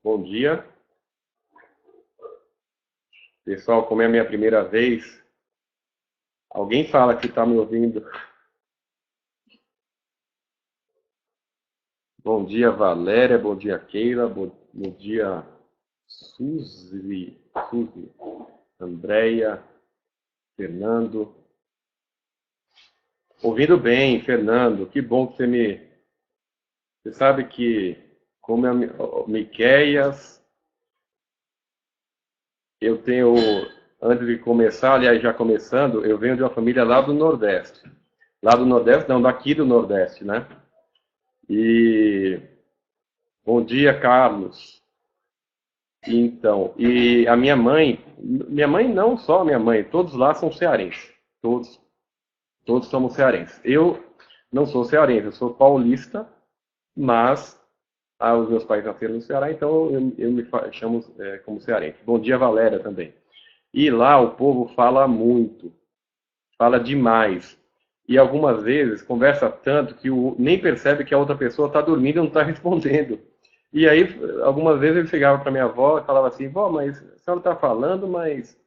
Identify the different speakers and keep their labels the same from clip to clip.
Speaker 1: Bom dia. Pessoal, como é a minha primeira vez, alguém fala que está me ouvindo? Bom dia, Valéria. Bom dia, Keila. Bom dia, Suzy, Andréia, Fernando. Ouvindo bem, Fernando. Que bom que você me... Você sabe que, como é Miqueias, eu tenho... Antes de começar, aliás, já começando, eu venho de uma família lá do Nordeste. Lá do Nordeste, não, daqui do Nordeste, né? E... Bom dia, Carlos. Então, e a minha mãe não só a minha mãe, todos lá são cearenses. Todos somos cearenses. Eu não sou cearense, eu sou paulista, mas os meus pais nasceram no Ceará, então eu me chamo como cearense. Bom dia, Valéria, também. E lá o povo fala muito, fala demais. E algumas vezes conversa tanto que nem percebe que a outra pessoa está dormindo e não está respondendo. E aí, algumas vezes ele chegava para minha avó e falava assim, vó, mas a senhora está falando, mas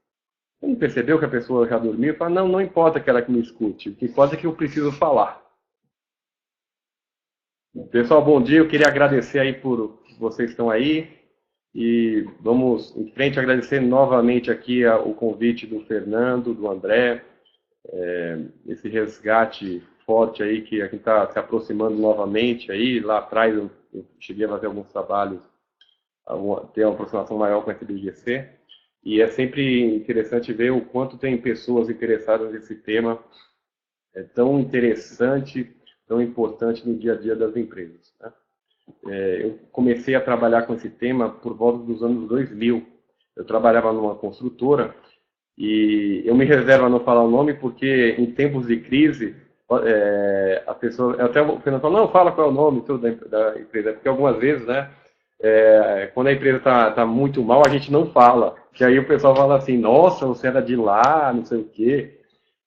Speaker 1: você não percebeu que a pessoa já dormiu? Eu falava, não, não importa que ela que me escute, o que importa é que eu preciso falar. Pessoal, bom dia, eu queria agradecer aí por vocês estão aí e vamos em frente agradecer novamente aqui o convite do Fernando, do André, esse resgate forte aí que a gente está se aproximando novamente aí, lá atrás eu cheguei a fazer alguns trabalhos, ter uma aproximação maior com a SBGC, e é sempre interessante ver o quanto tem pessoas interessadas nesse tema, é tão interessante, tão importante no dia a dia das empresas, né? Eu comecei a trabalhar com esse tema por volta dos anos 2000. Eu trabalhava numa construtora e eu me reservo a não falar o nome porque em tempos de crise, a pessoa, até o Fernando falou, não, fala qual é o nome tudo da empresa, porque algumas vezes, né, quando a empresa está muito mal, a gente não fala, que aí o pessoal fala assim, nossa, você era de lá, não sei o quê.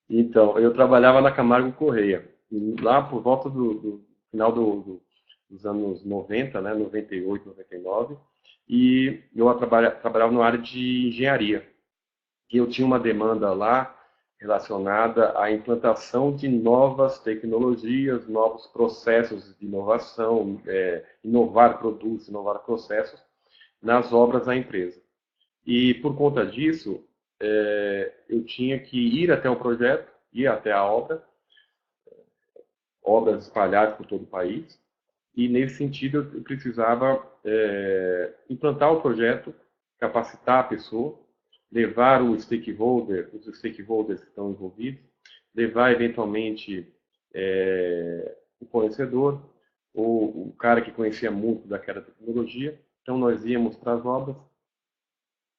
Speaker 1: Então, eu trabalhava na Camargo Correia, lá por volta do final dos anos 90, né, 98, 99, e eu trabalhava na área de engenharia. E eu tinha uma demanda lá relacionada à implantação de novas tecnologias, novos processos de inovação, inovar produtos, inovar processos nas obras da empresa. E por conta disso, eu tinha que ir até o projeto, ir até a obra, obras espalhadas por todo o país, e nesse sentido eu precisava implantar o projeto, capacitar a pessoa, levar os stakeholders que estão envolvidos, levar eventualmente o fornecedor, ou o cara que conhecia muito daquela tecnologia. Então nós íamos para as obras,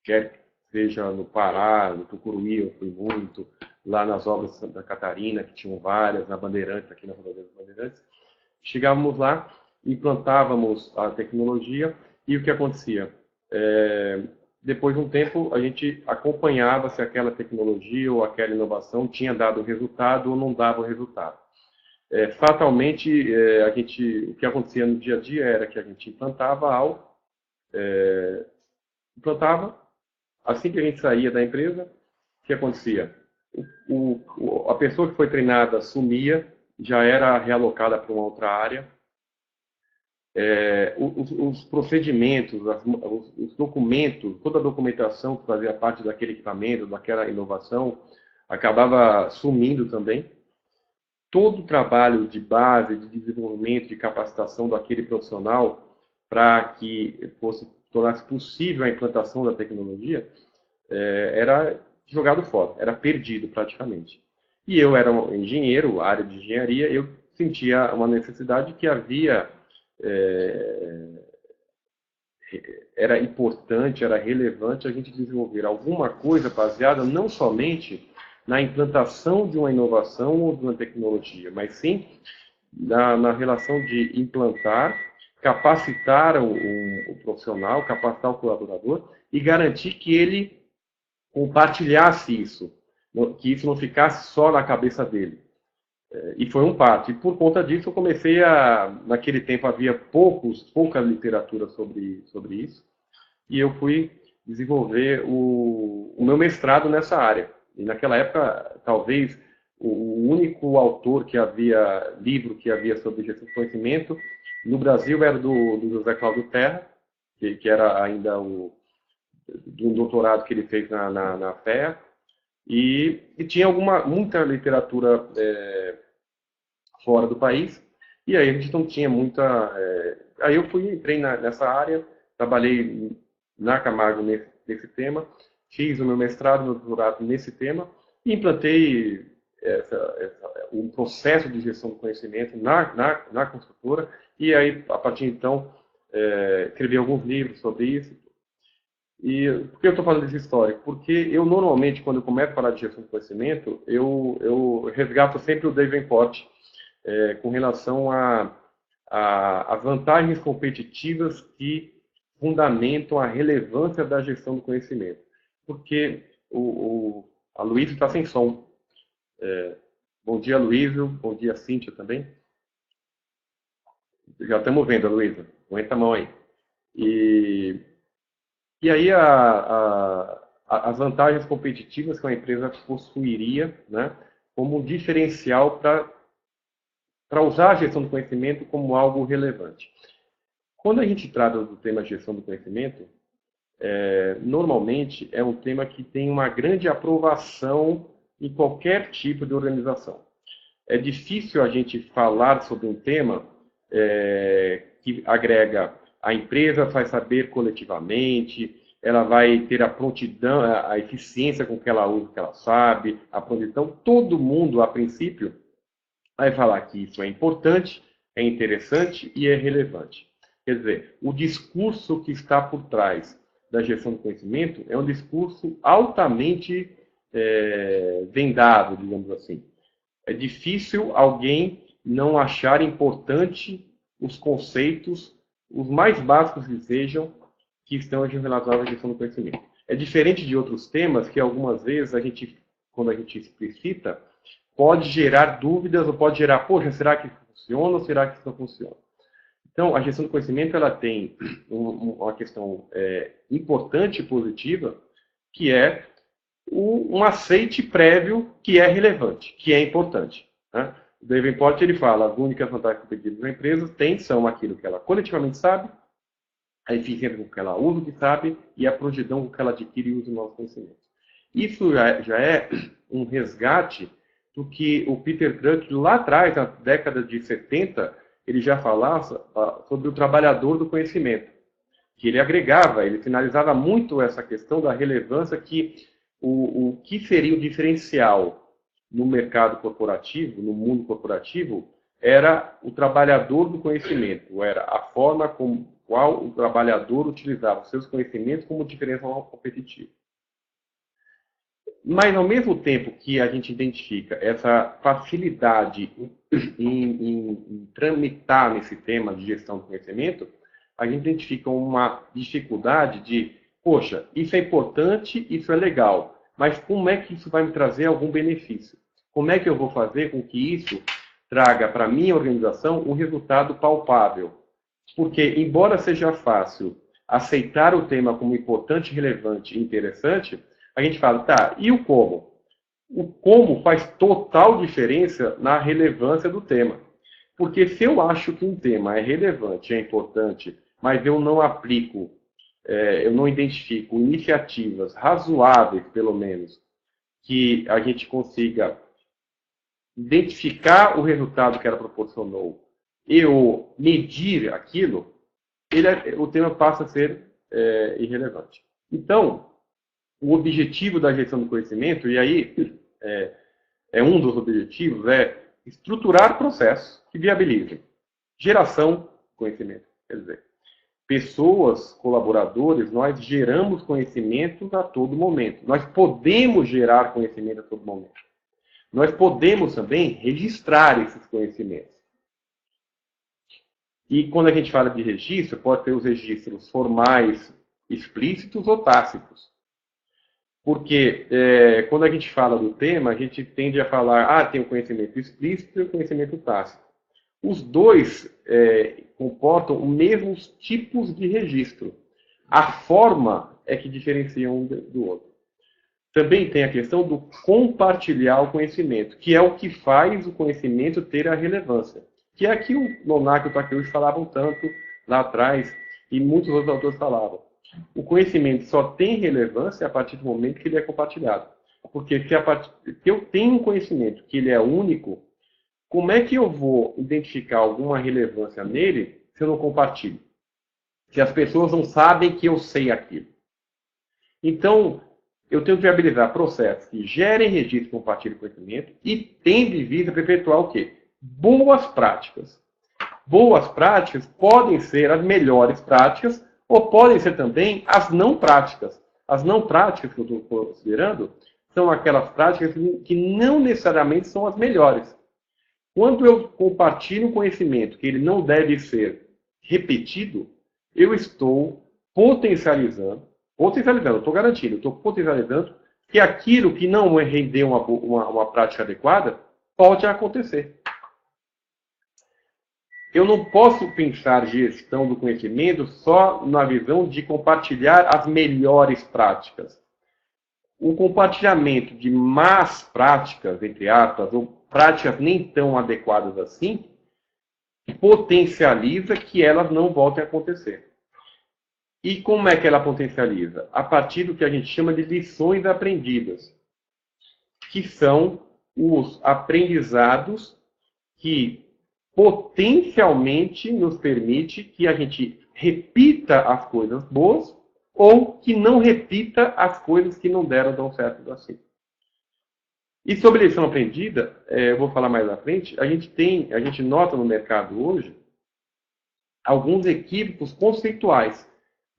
Speaker 1: quer seja no Pará, no Tucuruí, eu fui muito, lá nas obras de Santa Catarina, que tinham várias, na Bandeirantes, aqui na Rodovia das Bandeirantes. Chegávamos lá, implantávamos a tecnologia e o que acontecia? Depois de um tempo, a gente acompanhava se aquela tecnologia ou aquela inovação tinha dado resultado ou não dava resultado. Fatalmente, o que acontecia no dia a dia era que a gente implantava algo, assim que a gente saía da empresa, o que acontecia? A pessoa que foi treinada sumia, já era realocada para uma outra área. Os procedimentos, os documentos, toda a documentação que fazia parte daquele equipamento, daquela inovação, acabava sumindo também. Todo o trabalho de base, de desenvolvimento, de capacitação daquele profissional para que tornasse possível a implantação da tecnologia, era jogado fora, era perdido praticamente. E eu era um engenheiro, área de engenharia, eu sentia uma necessidade que havia, era importante, era relevante a gente desenvolver alguma coisa baseada não somente na implantação de uma inovação ou de uma tecnologia, mas sim na relação de implantar, capacitar o profissional, capacitar o colaborador e garantir que ele compartilhasse isso, que isso não ficasse só na cabeça dele. E foi um passo. E por conta disso eu comecei naquele tempo havia pouca literatura sobre isso, e eu fui desenvolver o meu mestrado nessa área. E naquela época, talvez, o único autor livro que havia sobre gestão de conhecimento, no Brasil era do José Cláudio Terra, que era ainda de um doutorado que ele fez na FEA, e tinha muita literatura fora do país, e aí a gente não tinha muita... aí eu entrei nessa área, trabalhei na Camargo nesse tema, fiz o meu mestrado, meu doutorado nesse tema, e implantei um processo de gestão do conhecimento na construtora, e aí, a partir de então, escrevi alguns livros sobre isso. E por que eu estou falando dessa história? Porque eu, normalmente, quando eu começo a falar de gestão do conhecimento, eu resgato sempre o Davenport, com relação às vantagens competitivas que fundamentam a relevância da gestão do conhecimento. Porque a Luísa está sem som. Bom dia, Luísa. Bom dia, Cíntia também. Já estamos vendo, Luísa. Aguenta a mão aí. E aí as vantagens competitivas que uma empresa possuiria, né, como um diferencial para usar a gestão do conhecimento como algo relevante. Quando a gente trata do tema gestão do conhecimento, normalmente é um tema que tem uma grande aprovação em qualquer tipo de organização. É difícil a gente falar sobre um tema que agrega a empresa vai saber coletivamente, ela vai ter a prontidão, a eficiência com que ela usa o que ela sabe, a prontidão. Todo mundo, a princípio, vai falar que isso é importante, é interessante e é relevante. Quer dizer, o discurso que está por trás da gestão do conhecimento é um discurso altamente vendado, digamos assim. É difícil alguém não achar importante os conceitos, os mais básicos que sejam, que estão relacionados à gestão do conhecimento. É diferente de outros temas que algumas vezes quando a gente explicita, pode gerar dúvidas ou pode gerar, poxa, será que funciona ou será que isso não funciona? Então, a gestão do conhecimento ela tem uma questão importante e positiva, que é um aceite prévio que é relevante, que é importante. Né? O Davenport ele fala, as únicas vantagens competitivas da empresa são aquilo que ela coletivamente sabe, a eficiência com que ela usa o que sabe e a prontidão com que ela adquire e usa os novos conhecimentos. Isso já é um resgate do que o Peter Drucker, lá atrás, na década de 70, ele já falava sobre o trabalhador do conhecimento, que ele agregava, ele finalizava muito essa questão da relevância que o que seria o diferencial no mercado corporativo, no mundo corporativo, era o trabalhador do conhecimento, era a forma com qual o trabalhador utilizava os seus conhecimentos como diferencial competitivo. Mas, ao mesmo tempo que a gente identifica essa facilidade em tramitar nesse tema de gestão do conhecimento, a gente identifica uma dificuldade de, poxa, isso é importante, isso é legal, mas como é que isso vai me trazer algum benefício? Como é que eu vou fazer com que isso traga para a minha organização um resultado palpável? Porque, embora seja fácil aceitar o tema como importante, relevante e interessante, a gente fala, tá, e o como? O como faz total diferença na relevância do tema. Porque se eu acho que um tema é relevante, é importante, mas eu não aplico, eu não identifico iniciativas razoáveis, pelo menos, que a gente consiga identificar o resultado que ela proporcionou e ou medir aquilo, o tema passa a ser irrelevante. Então, o objetivo da gestão do conhecimento, e aí um dos objetivos, é estruturar processos que viabilizem geração de conhecimento. Quer dizer, pessoas, colaboradores, nós geramos conhecimento a todo momento. Nós podemos gerar conhecimento a todo momento. Nós podemos também registrar esses conhecimentos. E quando a gente fala de registro, pode ter os registros formais, explícitos ou tácitos. Porque quando a gente fala do tema, a gente tende a falar, tem o conhecimento explícito e o conhecimento tácito. Os dois comportam os mesmos tipos de registro. A forma é que diferencia um do outro. Também tem a questão do compartilhar o conhecimento, que é o que faz o conhecimento ter a relevância. Que é aqui o Nonack e o Takeuchi falavam tanto lá atrás, e muitos outros autores falavam. O conhecimento só tem relevância a partir do momento que ele é compartilhado. Porque se eu tenho um conhecimento que ele é único, como é que eu vou identificar alguma relevância nele se eu não compartilho? Se as pessoas não sabem que eu sei aquilo. Então, eu tenho que viabilizar processos que gerem registro e compartilhem conhecimento e tem de vista perpetuar o quê? Boas práticas. Boas práticas podem ser as melhores práticas ou podem ser também as não práticas. As não práticas que eu estou considerando são aquelas práticas que não necessariamente são as melhores. Quando eu compartilho um conhecimento que ele não deve ser repetido, eu estou potencializando, eu estou garantindo, eu estou potencializando que aquilo que não rendeu uma prática adequada pode acontecer. Eu não posso pensar gestão do conhecimento só na visão de compartilhar as melhores práticas. O compartilhamento de más práticas, entre aspas, ou práticas nem tão adequadas assim, potencializa que elas não voltem a acontecer. E como é que ela potencializa? A partir do que a gente chama de lições aprendidas, que são os aprendizados que potencialmente nos permite que a gente repita as coisas boas ou que não repita as coisas que não deram tão certo assim. E sobre lição aprendida, eu vou falar mais à frente, a gente nota no mercado hoje alguns equívocos conceituais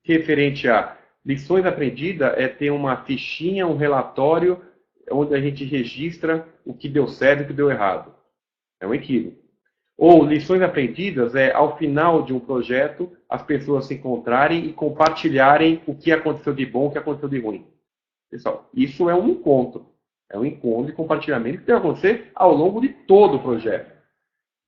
Speaker 1: referente a lições aprendidas ter uma fichinha, um relatório onde a gente registra o que deu certo e o que deu errado. É um equívoco. Ou lições aprendidas ao final de um projeto, as pessoas se encontrarem e compartilharem o que aconteceu de bom, o que aconteceu de ruim. Pessoal, isso é um encontro. É um encontro e compartilhamento que deve acontecer ao longo de todo o projeto.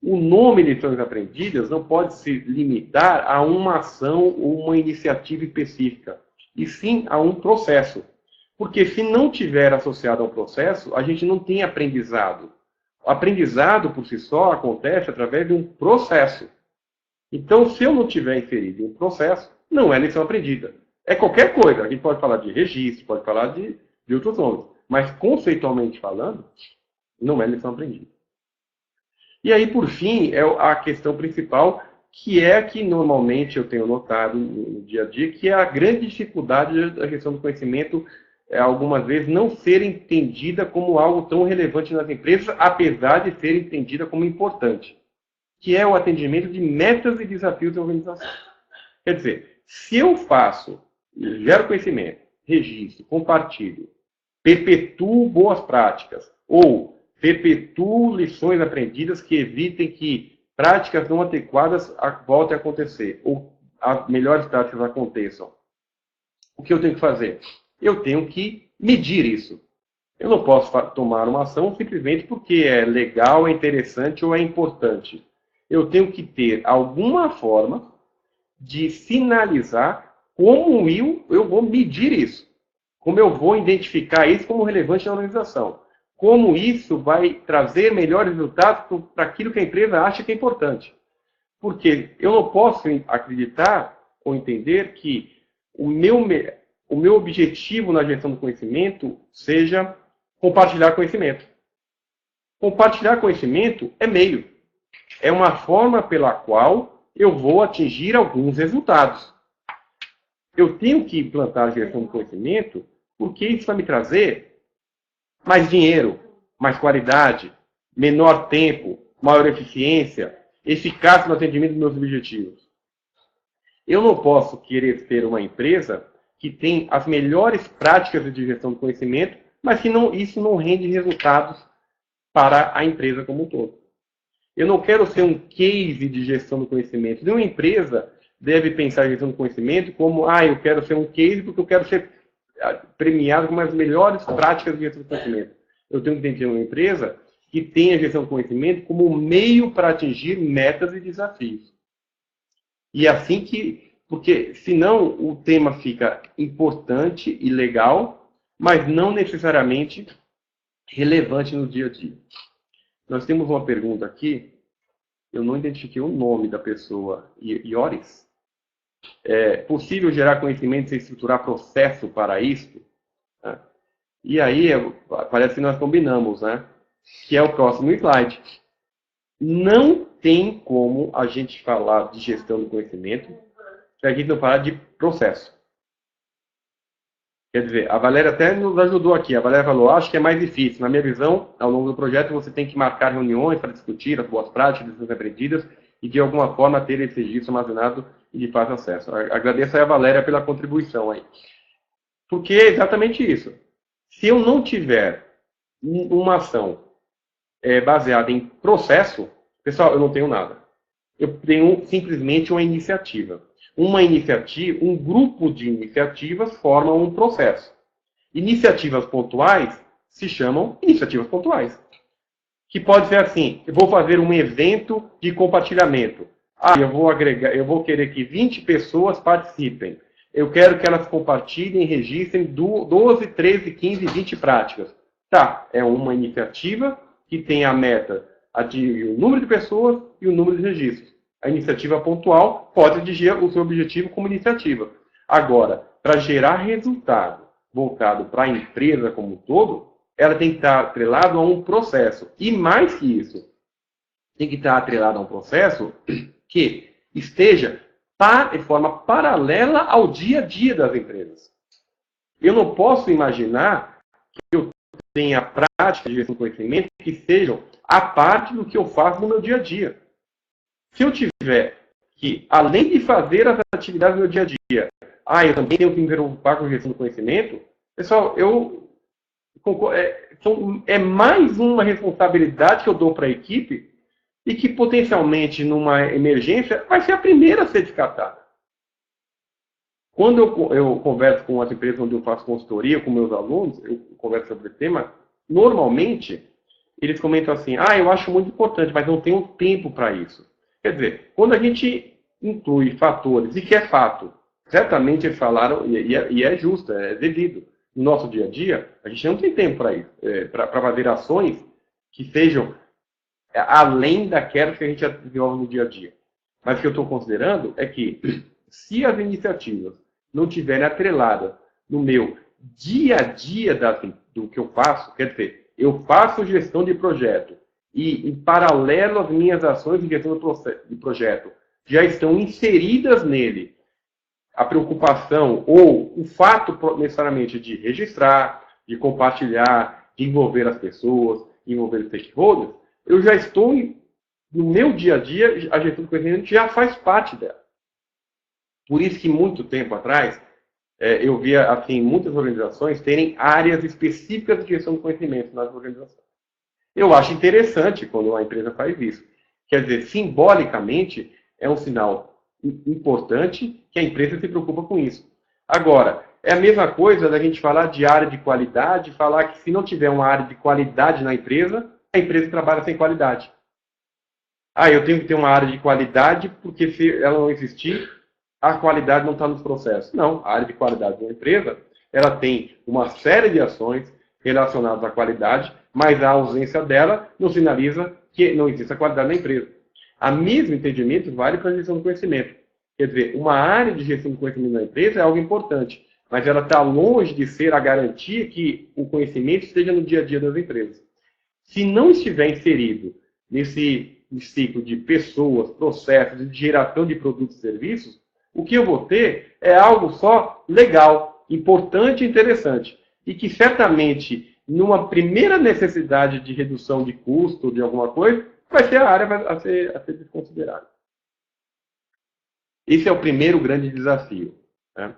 Speaker 1: O nome lições aprendidas não pode se limitar a uma ação ou uma iniciativa específica, e sim a um processo. Porque se não tiver associado a um processo, a gente não tem aprendizado. O aprendizado, por si só, acontece através de um processo. Então, se eu não tiver inserido em um processo, não é lição aprendida. É qualquer coisa. A gente pode falar de registro, pode falar de outros nomes. Mas, conceitualmente falando, não é lição aprendida. E aí, por fim, é a questão principal, que é a que normalmente eu tenho notado no dia a dia, que é a grande dificuldade da gestão do conhecimento, algumas vezes, não ser entendida como algo tão relevante nas empresas, apesar de ser entendida como importante, que é o atendimento de metas e desafios da organização. Quer dizer, se eu gero conhecimento, registro, compartilho, perpetuo boas práticas, ou perpetuo lições aprendidas que evitem que práticas não adequadas voltem a acontecer, ou as melhores práticas aconteçam, o que eu tenho que fazer? Eu tenho que medir isso. Eu não posso tomar uma ação simplesmente porque é legal, é interessante ou é importante. Eu tenho que ter alguma forma de sinalizar como eu vou medir isso. Como eu vou identificar isso como relevante na organização. Como isso vai trazer melhores resultados para aquilo que a empresa acha que é importante. Porque eu não posso acreditar ou entender que o meu objetivo na gestão do conhecimento seja compartilhar conhecimento. Compartilhar conhecimento é meio. É uma forma pela qual eu vou atingir alguns resultados. Eu tenho que implantar a gestão do conhecimento porque isso vai me trazer mais dinheiro, mais qualidade, menor tempo, maior eficiência, eficácia no atendimento dos meus objetivos. Eu não posso querer ter uma empresa que tem as melhores práticas de gestão do conhecimento, mas que isso não rende resultados para a empresa como um todo. Eu não quero ser um case de gestão do conhecimento. Nenhuma empresa deve pensar em gestão do conhecimento como, eu quero ser um case porque eu quero ser premiado como as melhores práticas de gestão do conhecimento. Eu tenho que entender uma empresa que tem a gestão do conhecimento como meio para atingir metas e desafios. E assim que, porque senão o tema fica importante e legal, mas não necessariamente relevante no dia a dia. Nós temos uma pergunta aqui, eu não identifiquei o nome da pessoa, Ioris. É possível gerar conhecimento sem estruturar processo para isso? E aí, parece que nós combinamos, né? Que é o próximo slide. Não tem como a gente falar de gestão do conhecimento se a gente não falar de processo. Quer dizer, a Valéria até nos ajudou aqui. A Valéria falou, acho que é mais difícil. Na minha visão, ao longo do projeto, você tem que marcar reuniões para discutir as boas práticas, as lições aprendidas e, de alguma forma, ter esse registro armazenado e de fácil acesso. Agradeço aí a Valéria pela contribuição aí. Porque é exatamente isso. Se eu não tiver uma ação baseada em processo, pessoal, eu não tenho nada. Eu tenho simplesmente uma iniciativa. Uma iniciativa, um grupo de iniciativas forma um processo. Iniciativas pontuais se chamam iniciativas pontuais. Que pode ser assim, eu vou fazer um evento de compartilhamento. Eu vou querer que 20 pessoas participem. Eu quero que elas compartilhem e registrem 12, 13, 15, 20 práticas. Tá, é uma iniciativa que tem a meta de o número de pessoas e o número de registros. A iniciativa pontual pode atingir o seu objetivo como iniciativa. Agora, para gerar resultado voltado para a empresa como um todo, ela tem que estar atrelada a um processo. E mais que isso, tem que estar atrelada a um processo que esteja de forma paralela ao dia a dia das empresas. Eu não posso imaginar que eu tenha práticas de gestão do conhecimento que sejam a parte do que eu faço no meu dia a dia. Se eu tiver que, além de fazer as atividades do meu dia a dia, eu também tenho que me preocupar com a gestão do conhecimento, pessoal, é mais uma responsabilidade que eu dou para a equipe e que potencialmente, numa emergência, vai ser a primeira a ser descartada. Quando eu converso com as empresas onde eu faço consultoria, com meus alunos, eu converso sobre esse tema, normalmente, eles comentam assim, eu acho muito importante, mas não tenho tempo para isso. Quer dizer, quando a gente inclui fatores, e que é fato, certamente eles falaram, e é justo, é devido, no nosso dia a dia, a gente não tem tempo para isso, para fazer ações que sejam além daquelas que a gente desenvolve no dia a dia. Mas o que eu estou considerando é que, se as iniciativas não estiverem atreladas no meu dia a dia do que eu faço, quer dizer, eu faço gestão de projeto e, em paralelo às minhas ações de gestão de projeto, já estão inseridas nele a preocupação ou o fato necessariamente de registrar, de compartilhar, de envolver as pessoas, envolver os stakeholders, eu já estou, no meu dia a dia, a gestão do conhecimento já faz parte dela. Por isso que, muito tempo atrás, eu via assim, muitas organizações terem áreas específicas de gestão do conhecimento nas organizações. Eu acho interessante quando uma empresa faz isso. Quer dizer, simbolicamente, é um sinal importante que a empresa se preocupa com isso. Agora, é a mesma coisa da gente falar de área de qualidade, falar que se não tiver uma área de qualidade na empresa, a empresa trabalha sem qualidade. Eu tenho que ter uma área de qualidade, porque se ela não existir, a qualidade não está nos processos. Não, a área de qualidade da empresa, ela tem uma série de ações relacionadas à qualidade, mas a ausência dela não sinaliza que não existe a qualidade na empresa. O mesmo entendimento vale para a gestão do conhecimento. Quer dizer, uma área de gestão do conhecimento na empresa é algo importante, mas ela está longe de ser a garantia que o conhecimento esteja no dia a dia das empresas. Se não estiver inserido nesse ciclo de pessoas, processos, de geração de produtos e serviços, o que eu vou ter é algo só legal, importante e interessante. E que certamente, numa primeira necessidade de redução de custo de alguma coisa, vai ser a área a ser desconsiderada. Esse é o primeiro grande desafio. Né?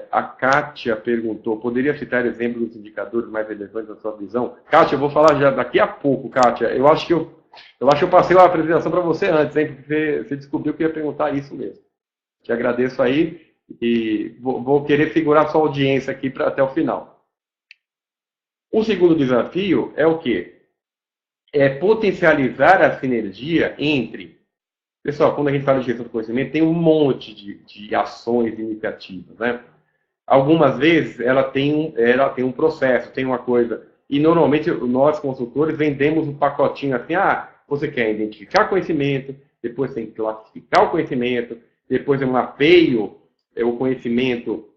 Speaker 1: A Kátia perguntou, poderia citar exemplos dos indicadores mais relevantes da sua visão? Kátia, eu vou falar já daqui a pouco, Kátia. Eu acho que eu passei uma apresentação para você antes, hein? Porque você descobriu que eu ia perguntar isso mesmo. Te agradeço aí. e vou querer segurar sua audiência aqui até o final. O segundo desafio é o quê? É potencializar a sinergia entre... Pessoal, quando a gente fala de gestão do conhecimento, tem um monte de ações e iniciativas, né? Algumas vezes ela tem um processo, tem uma coisa. E normalmente nós, consultores, vendemos um pacotinho assim, você quer identificar conhecimento, depois tem que classificar o conhecimento, depois eu mapeio o conhecimento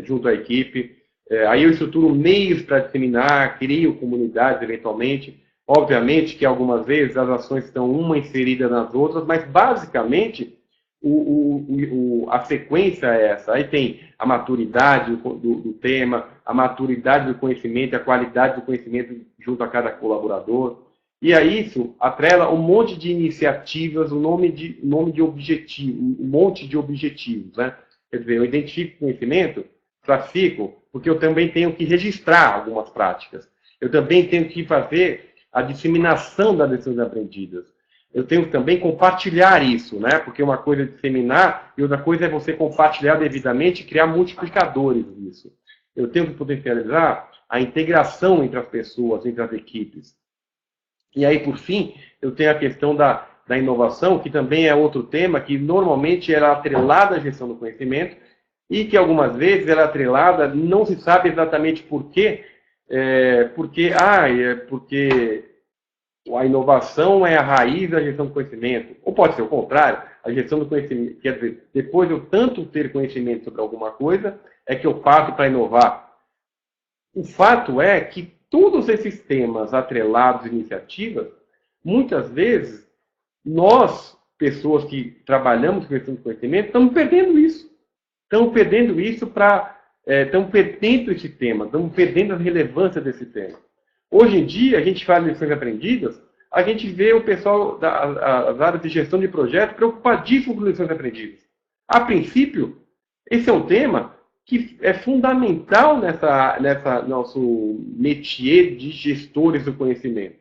Speaker 1: junto à equipe, aí eu estruturo meios para disseminar, crio comunidades eventualmente. Obviamente que algumas vezes as ações estão uma inserida nas outras, mas basicamente a sequência é essa. Aí tem a maturidade do tema, a maturidade do conhecimento, a qualidade do conhecimento junto a cada colaborador. E a isso atrela um monte de iniciativas, um monte de objetivos. Né? Quer dizer, eu identifico conhecimento, classifico, porque eu também tenho que registrar algumas práticas. Eu também tenho que fazer a disseminação das lições aprendidas. Eu tenho que também compartilhar isso, né? Porque uma coisa é disseminar e outra coisa é você compartilhar devidamente e criar multiplicadores disso. Eu tenho que potencializar a integração entre as pessoas, entre as equipes. E aí, por fim, eu tenho a questão da inovação, que também é outro tema que normalmente era atrelada à gestão do conhecimento e que algumas vezes ela é atrelada, não se sabe exatamente por quê, porque a inovação é a raiz da gestão do conhecimento. Ou pode ser o contrário, a gestão do conhecimento, quer dizer, depois de eu tanto ter conhecimento sobre alguma coisa, é que eu parto para inovar. O fato é que todos esses temas atrelados, iniciativas, muitas vezes, nós, pessoas que trabalhamos com gestão do conhecimento, estamos perdendo isso. Estamos perdendo isso estamos perdendo esse tema, estamos perdendo a relevância desse tema. Hoje em dia, a gente fala de lições aprendidas, a gente vê o pessoal das áreas de gestão de projetos preocupadíssimo com lições aprendidas. A princípio, esse é um tema que é fundamental nessa nosso métier de gestores do conhecimento.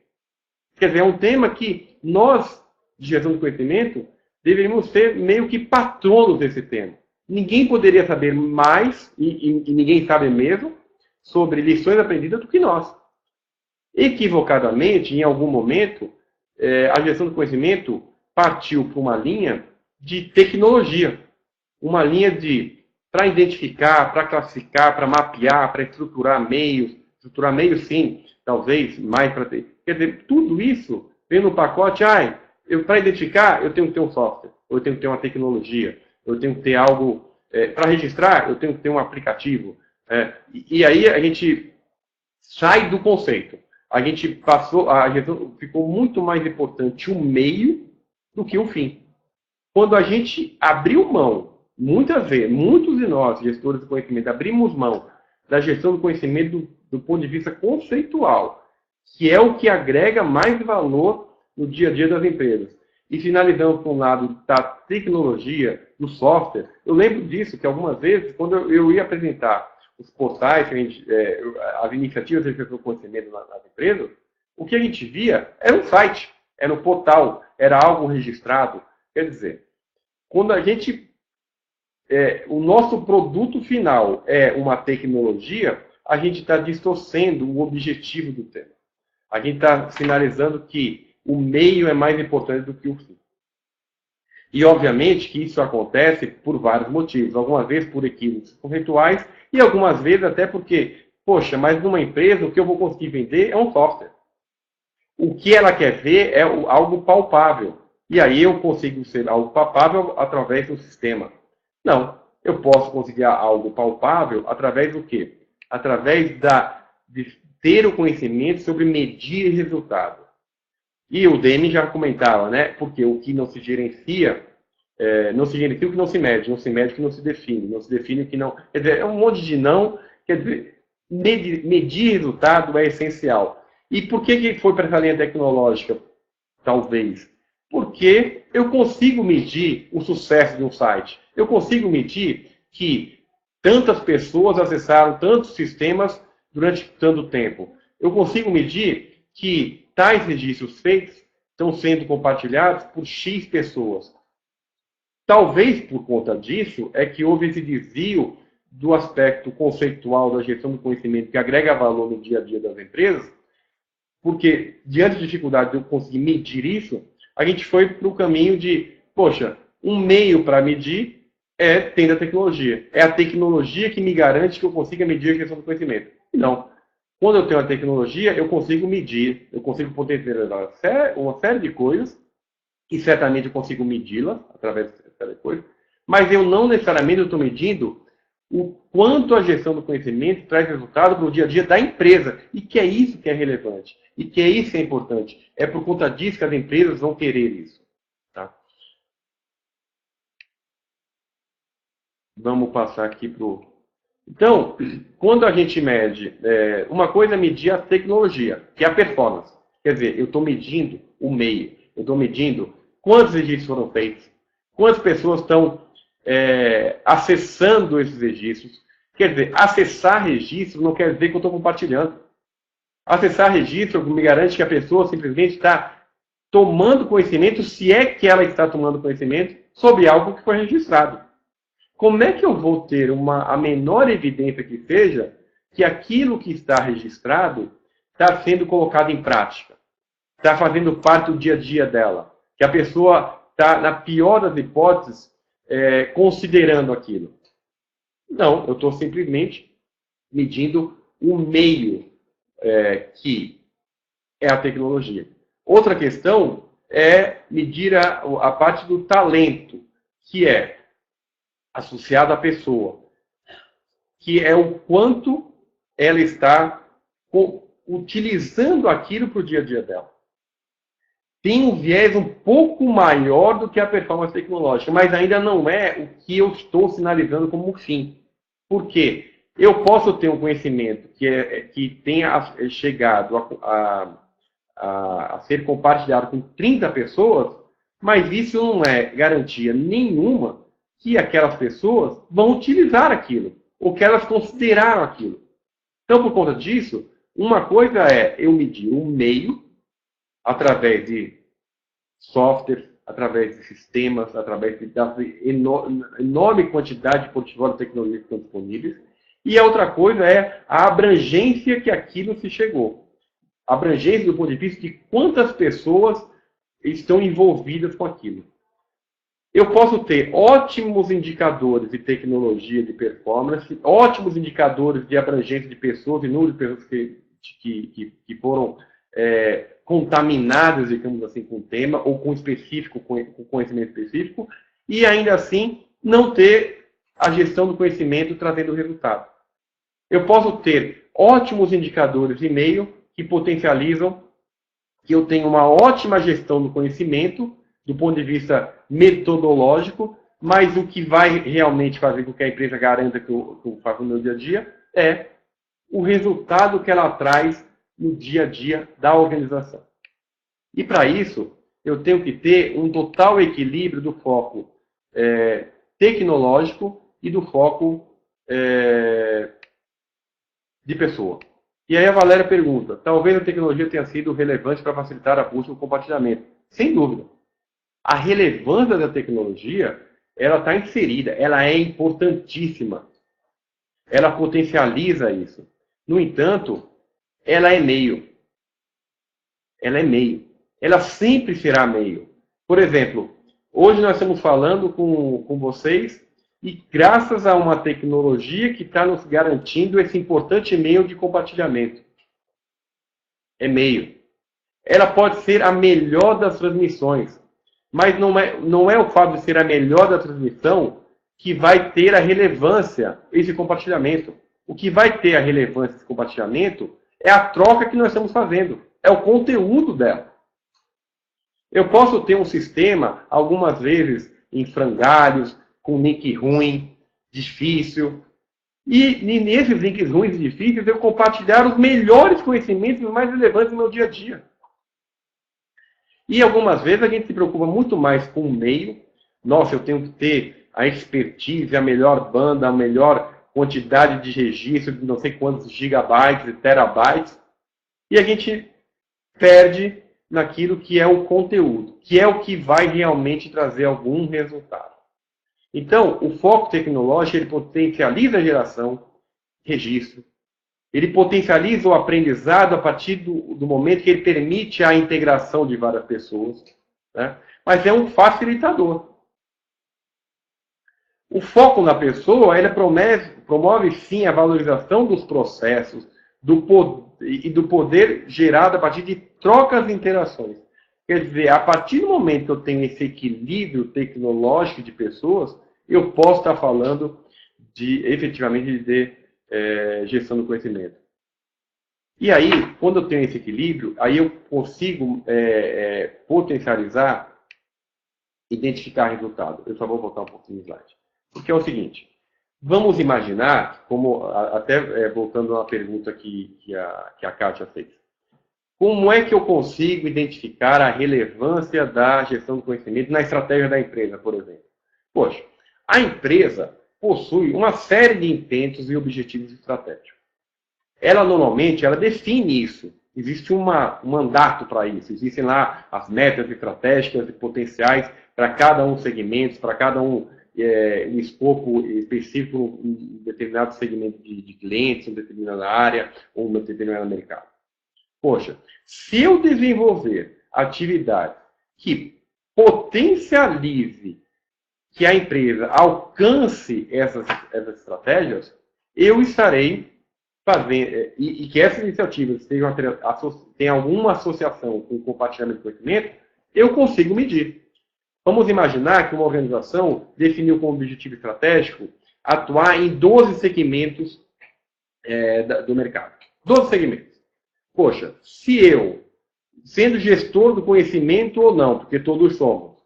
Speaker 1: Quer dizer, é um tema que nós, de gestão do conhecimento, deveríamos ser meio que patronos desse tema. Ninguém poderia saber mais, e ninguém sabe mesmo, sobre lições aprendidas do que nós. Equivocadamente, em algum momento, a gestão do conhecimento partiu para uma linha de tecnologia. Uma linha para identificar, para classificar, para mapear, para estruturar meios sim, talvez mais para ter. Quer dizer, tudo isso vem no pacote, para identificar, eu tenho que ter um software, eu tenho que ter uma tecnologia, eu tenho que ter algo, para registrar, eu tenho que ter um aplicativo. E aí a gente sai do conceito. A gente ficou muito mais importante o meio do que o fim. Quando a gente abriu mão, muitas vezes, muitos de nós, gestores do conhecimento, abrimos mão da gestão do conhecimento do ponto de vista conceitual, que é o que agrega mais valor no dia a dia das empresas. E finalizando com o lado da tecnologia, do software, eu lembro disso, que algumas vezes, quando eu ia apresentar os portais, as iniciativas de gestão do conhecimento nas empresas, o que a gente via era um site, era um portal, era algo registrado. Quer dizer, quando a gente... o nosso produto final é uma tecnologia, a gente está distorcendo o objetivo do tema. A gente está sinalizando que o meio é mais importante do que o fim. E, obviamente, que isso acontece por vários motivos. Algumas vezes por equívocos conceituais e algumas vezes até porque, poxa, mas numa empresa o que eu vou conseguir vender é um software. O que ela quer ver é algo palpável. E aí eu consigo ser algo palpável através do sistema. Não, eu posso conseguir algo palpável através do quê? Através de ter o conhecimento sobre medir resultado. E o Deming já comentava, né? Porque o que não se gerencia, não se gerencia o que não se mede o que não se define o que não... Quer dizer, é um monte de não, quer dizer, medir resultado é essencial. E por que foi para essa linha tecnológica? Talvez. Porque eu consigo medir o sucesso de um site. Eu consigo medir que tantas pessoas acessaram tantos sistemas durante tanto tempo. Eu consigo medir que tais registros feitos estão sendo compartilhados por X pessoas. Talvez por conta disso é que houve esse desvio do aspecto conceitual da gestão do conhecimento que agrega valor no dia a dia das empresas, porque diante da dificuldade de eu conseguir medir isso, a gente foi para o caminho de, poxa, um meio para medir é tendo a tecnologia. É a tecnologia que me garante que eu consiga medir a gestão do conhecimento. Não. Quando eu tenho a tecnologia, eu consigo medir, eu consigo potencializar uma série de coisas, e certamente eu consigo medi-las através dessa série de coisas, mas eu não necessariamente estou medindo o quanto a gestão do conhecimento traz resultado para o dia a dia da empresa. E que é isso que é relevante. E que é isso que é importante. É por conta disso que as empresas vão querer isso. Tá? Vamos passar aqui para o... Então, quando a gente mede, uma coisa é medir a tecnologia, que é a performance. Quer dizer, eu estou medindo o meio. Eu estou medindo quantos registros foram feitos, quantas pessoas estão acessando esses registros. Quer dizer, acessar registros não quer dizer que eu estou compartilhando. Acessar registro me garante que a pessoa simplesmente está tomando conhecimento, se é que ela está tomando conhecimento, sobre algo que foi registrado. Como é que eu vou ter a menor evidência que seja que aquilo que está registrado está sendo colocado em prática? Está fazendo parte do dia a dia dela? Que a pessoa está, na pior das hipóteses, considerando aquilo? Não, eu estou simplesmente medindo o meio que é a tecnologia. Outra questão é medir a parte do talento, que é associado à pessoa, que é o quanto ela está utilizando aquilo para o dia a dia dela. Tem um viés um pouco maior do que a performance tecnológica, mas ainda não é o que eu estou sinalizando como fim. Por quê? Eu posso ter um conhecimento que tenha chegado a ser compartilhado com 30 pessoas, mas isso não é garantia nenhuma que aquelas pessoas vão utilizar aquilo, ou que elas consideraram aquilo. Então, por conta disso, uma coisa é eu medir um meio, através de software, através de sistemas, através da enorme quantidade de portfólios de tecnologia que estão disponíveis, e a outra coisa é a abrangência que aquilo se chegou. A abrangência do ponto de vista de quantas pessoas estão envolvidas com aquilo. Eu posso ter ótimos indicadores de tecnologia, de performance, ótimos indicadores de abrangência de pessoas e número de pessoas que foram contaminadas, digamos assim, com o tema, ou com conhecimento específico, e ainda assim não ter a gestão do conhecimento trazendo resultado. Eu posso ter ótimos indicadores de e-mail que potencializam que eu tenho uma ótima gestão do conhecimento, do ponto de vista metodológico, mas o que vai realmente fazer com que a empresa garanta que eu faço no meu dia a dia é o resultado que ela traz no dia a dia da organização. E para isso, eu tenho que ter um total equilíbrio do foco tecnológico e do foco de pessoa. E aí a Valéria pergunta, talvez a tecnologia tenha sido relevante para facilitar a busca e o compartilhamento. Sem dúvida. A relevância da tecnologia, ela está inserida, ela é importantíssima. Ela potencializa isso. No entanto, ela é meio. Ela é meio. Ela sempre será meio. Por exemplo, hoje nós estamos falando com vocês e graças a uma tecnologia que está nos garantindo esse importante meio de compartilhamento. É meio. Ela pode ser a melhor das transmissões, mas não é o fato de ser a melhor da transmissão que vai ter a relevância esse compartilhamento. O que vai ter a relevância desse compartilhamento é a troca que nós estamos fazendo. É o conteúdo dela. Eu posso ter um sistema, algumas vezes, em frangalhos, com link ruim, difícil. E nesses links ruins e difíceis, eu compartilhar os melhores conhecimentos mais relevantes do meu dia a dia. E algumas vezes a gente se preocupa muito mais com o meio. Nossa, eu tenho que ter a expertise, a melhor banda, a melhor quantidade de registro, de não sei quantos gigabytes e terabytes. E a gente perde naquilo que é o conteúdo, que é o que vai realmente trazer algum resultado. Então, o foco tecnológico, ele potencializa a geração, registro, ele potencializa o aprendizado a partir do momento que ele permite a integração de várias pessoas, né? Mas é um facilitador. O foco na pessoa, ele promove sim a valorização dos processos e do poder gerado a partir de trocas e interações. Quer dizer, a partir do momento que eu tenho esse equilíbrio tecnológico de pessoas, eu posso estar falando efetivamente de gestão do conhecimento. E aí, quando eu tenho esse equilíbrio, aí eu consigo potencializar, identificar resultado. Eu só vou voltar um pouquinho no slide. Porque é o seguinte, vamos imaginar, como até voltando a uma pergunta que a Kátia fez. Como é que eu consigo identificar a relevância da gestão do conhecimento na estratégia da empresa, por exemplo? Poxa, a empresa possui uma série de intentos e objetivos estratégicos. Ela, normalmente, ela define isso. Existe um mandato para isso. Existem lá as metas estratégicas e potenciais para cada um dos segmentos, para cada um escopo específico em um determinado segmento de clientes, em determinada área ou em determinado mercado. Poxa, se eu desenvolver atividades que potencialize que a empresa alcance essas estratégias, eu estarei fazendo, e que essas iniciativas tenham alguma associação com o compartilhamento de conhecimento, eu consigo medir. Vamos imaginar que uma organização definiu como objetivo estratégico atuar em 12 segmentos do mercado. 12 segmentos. Poxa, se eu, sendo gestor do conhecimento ou não, porque todos somos,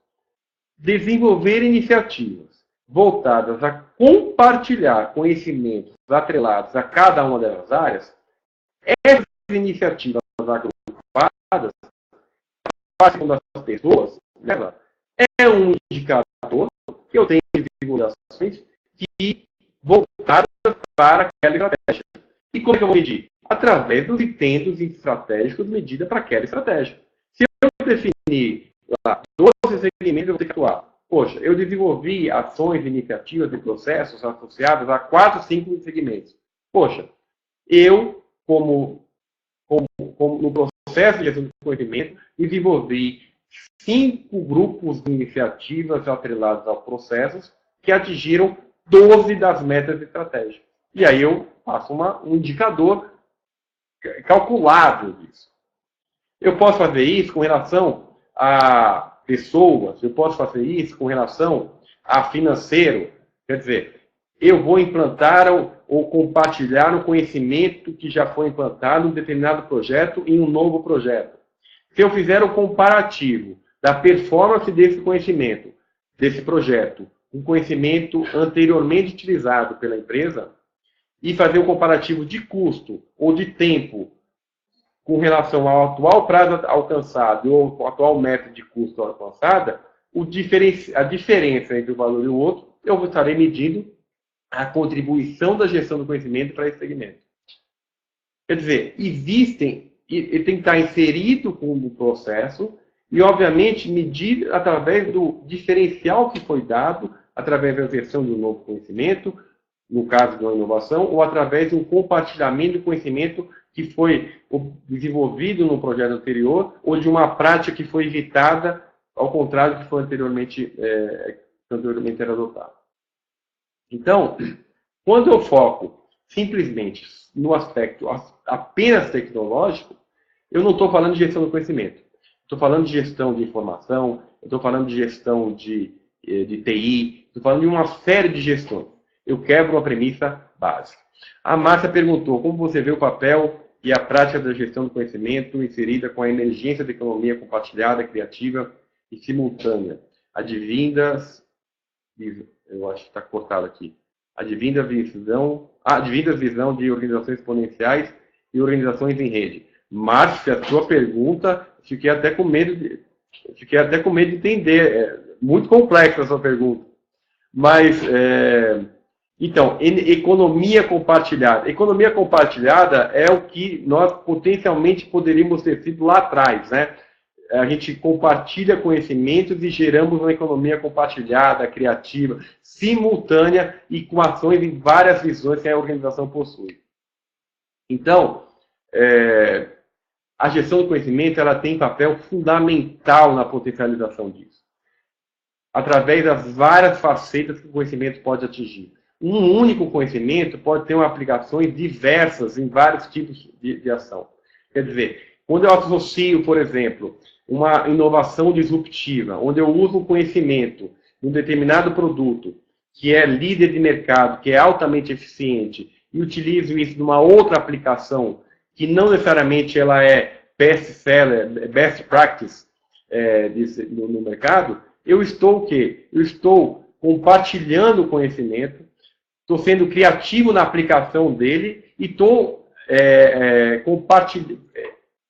Speaker 1: desenvolver iniciativas voltadas a compartilhar conhecimentos atrelados a cada uma dessas áreas, essas iniciativas agrupadas, participam das pessoas, é um indicador que eu tenho divulgações que voltadas para aquela estratégia. E como é que eu vou medir? Através dos intentos estratégicos medida para aquela estratégia. Se eu definir lá 12 segmentos, eu vou ter que atuar. Poxa, eu desenvolvi ações, iniciativas e processos associados a 4, 5 segmentos. Poxa, eu, como no processo de gestão de conhecimento, desenvolvi 5 grupos de iniciativas atreladas aos processos que atingiram 12 das metas estratégicas. E aí eu faço um indicador calculado disso. Eu posso fazer isso com relação a pessoas, eu posso fazer isso com relação a financeiro. Quer dizer, eu vou implantar ou compartilhar um conhecimento que já foi implantado em um determinado projeto em um novo projeto. Se eu fizer o comparativo da performance desse conhecimento, desse projeto, um conhecimento anteriormente utilizado pela empresa, e fazer um comparativo de custo ou de tempo com relação ao atual prazo alcançado ou ao atual método de custo alcançada, a diferença entre o valor e o outro, eu estarei medindo a contribuição da gestão do conhecimento para esse segmento. Quer dizer, ele tem que estar inserido com o processo e, obviamente, medir através do diferencial que foi dado, através da gestão de um novo conhecimento, no caso de uma inovação, ou através de um compartilhamento de conhecimento que foi desenvolvido no projeto anterior, ou de uma prática que foi evitada, ao contrário do que foi anteriormente era adotado. Então, quando eu foco simplesmente no aspecto apenas tecnológico, eu não estou falando de gestão do conhecimento. Estou falando de gestão de informação, estou falando de gestão de TI, estou falando de uma série de gestões. Eu quebro a premissa básica. A Márcia perguntou como você vê o papel e a prática da gestão do conhecimento inserida com a emergência da economia compartilhada, criativa e simultânea. Advindas, eu acho que está cortado aqui, advinda visão de organizações exponenciais e organizações em rede. Márcia, a sua pergunta, fiquei até com medo de entender. É muito complexa a sua pergunta. Mas, então, economia compartilhada. Economia compartilhada é o que nós potencialmente poderíamos ter sido lá atrás, né? a gente compartilha conhecimentos e geramos uma economia compartilhada, criativa, simultânea e com ações em várias visões que a organização possui. Então, a gestão do conhecimento ela tem papel fundamental na potencialização disso, através das várias facetas que o conhecimento pode atingir. Um único conhecimento pode ter aplicações diversas em vários tipos de ação. Quer dizer, quando eu associo, por exemplo, uma inovação disruptiva, onde eu uso um conhecimento de um determinado produto que é líder de mercado, que é altamente eficiente, e utilizo isso numa outra aplicação que não necessariamente ela é best seller, best practice no mercado, eu estou o quê? Eu estou compartilhando o conhecimento, estou sendo criativo na aplicação dele e estou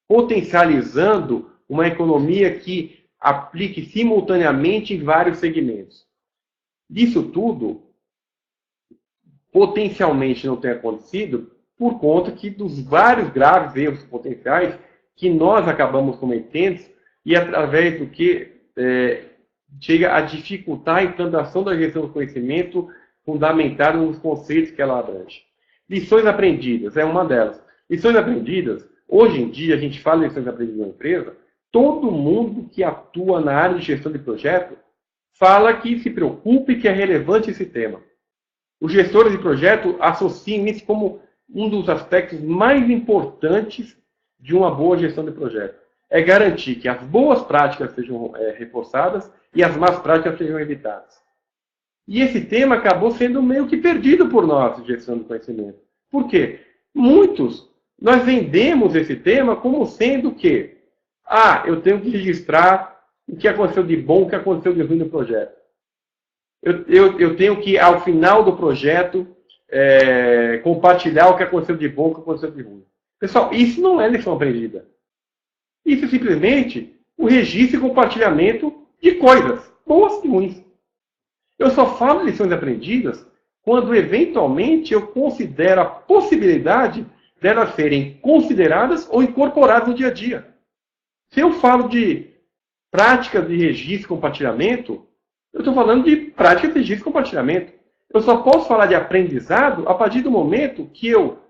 Speaker 1: potencializando uma economia que aplique simultaneamente em vários segmentos. Isso tudo potencialmente não tem acontecido por conta dos vários graves erros potenciais que nós acabamos cometendo e através do que chega a dificultar a implantação da gestão do conhecimento fundamentado nos conceitos que ela abrange. Lições aprendidas é uma delas. Lições aprendidas, hoje em dia a gente fala de lições aprendidas na empresa, todo mundo que atua na área de gestão de projeto fala que se preocupa e que é relevante esse tema. Os gestores de projeto associam isso como um dos aspectos mais importantes de uma boa gestão de projeto. É garantir que as boas práticas sejam reforçadas e as más práticas sejam evitadas. E esse tema acabou sendo meio que perdido por nós, de gestão do conhecimento. Por quê? Nós vendemos esse tema como sendo que, eu tenho que registrar o que aconteceu de bom, o que aconteceu de ruim no projeto. Eu tenho que, ao final do projeto, compartilhar o que aconteceu de bom, o que aconteceu de ruim. Pessoal, isso não é lição aprendida. Isso é simplesmente o registro e compartilhamento de coisas, boas e ruins. Eu só falo de lições aprendidas quando, eventualmente, eu considero a possibilidade delas serem consideradas ou incorporadas no dia a dia. Se eu falo de práticas de registro e compartilhamento, eu estou falando de práticas de registro e compartilhamento. Eu só posso falar de aprendizado a partir do momento que eu